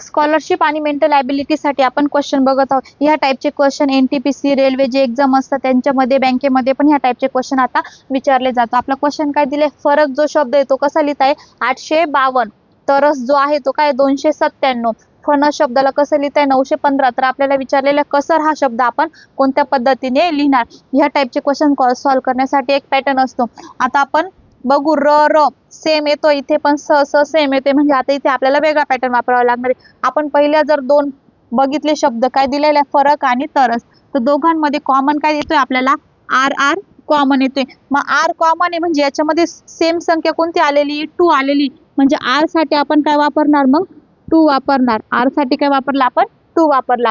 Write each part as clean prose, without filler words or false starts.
Scholarship आणि mental ॲबिलिटीसाठी आपण question बघत आहोत. ह्या टाईपचे क्वेश्चन NTPC रेल्वे जे एक्झाम असतात त्यांच्यामध्ये, बँकेमध्ये पण ह्या टाईपचे क्वेश्चन आता विचारले जातात. आपला क्वेश्चन काय दिले, फरक जो शब्द आहे तो कसा लिहिता आहे 852, तरस जो आहे तो काय 297, फणस शब्दाला कसं लिहिताय 915. तर आपल्याला विचारलेला कसर हा शब्द आपण कोणत्या पद्धतीने लिहिणार. ह्या टाईपचे क्वेश्चन सॉल्व्ह करण्यासाठी एक पॅटर्न असतो. आता आपण बघू र सेम येतो इथे, पण स सेम येते, म्हणजे आता इथे आपल्याला वेगळा पॅटर्न वापरावा लागणार आहे. आपण पहिल्या जर दोन बघितले शब्द काय दिलेले फरक आणि तरस, तर दोघांमध्ये कॉमन काय येतोय आपल्याला आर कॉमन येतोय. मग आर कॉमन आहे म्हणजे याच्यामध्ये सेम संख्या कोणती आलेली 2 आलेली, म्हणजे आर साठी आपण काय वापरणार मग 2 वापरणार. आर साठी काय वापरला आपण 2 वापरला.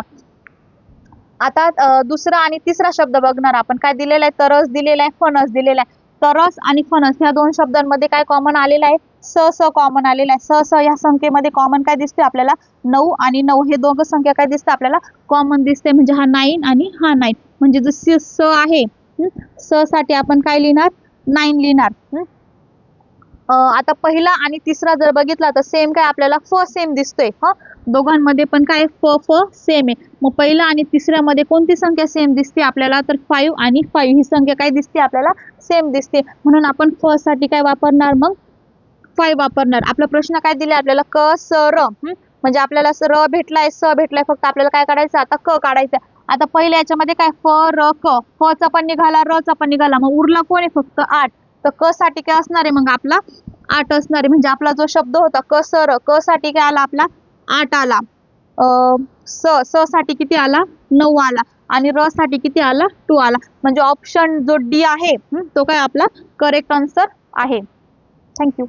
आता दुसरा आणि तिसरा शब्द बघणार आपण. काय दिलेला आहे तरस दिलेला आहे, फणस दिलेला आहे. तरस आणि फणस ह्या दोन शब्दांमध्ये काय कॉमन आलेला आहे स कॉमन आलेला आहे. स ह्या संख्येमध्ये कॉमन काय दिसते आपल्याला 9 आणि 9 हे दोघं संख्या काय दिसते आपल्याला कॉमन दिसते, म्हणजे हा 9 आणि हा 9, म्हणजे जसे स आहे स साठी आपण काय लिहिणार 9 लिहिणार. आता पहिला आणि तिसरा जर बघितला तर सेम काय आपल्याला फ सेम दिसतोय. दोघांमध्ये पण काय फ सेम आहे. मग पहिला आणि तिसऱ्यामध्ये कोणती संख्या सेम दिसते आपल्याला, तर 5 आणि 5 ही संख्या काय दिसते आपल्याला सेम दिसते, म्हणून आपण फ साठी काय वापरणार मग 5 वापरणार. आपला प्रश्न काय दिले आपल्याला क स र, म्हणजे आपल्याला र भेटलाय स भेटलाय, फक्त आपल्याला काय काढायचं आता क काढायचं. आता पहिल्या याच्यामध्ये काय फ र क, फ चा पण निघाला र चा पण निघाला, मग उरला कोण आहे फक्त 8. तर क साठी काय असणार आहे मग आपला 8 असणार आहे, म्हणजे आपला जो शब्द होता क स र, क साठी काय आला आपला 8 आला. स साठी किती आला 9 आला, आणि र साठी किती आला 2 आला, म्हणजे ऑप्शन जो डी आहे तो काय आपला करेक्ट आन्सर आहे. थँक्यू.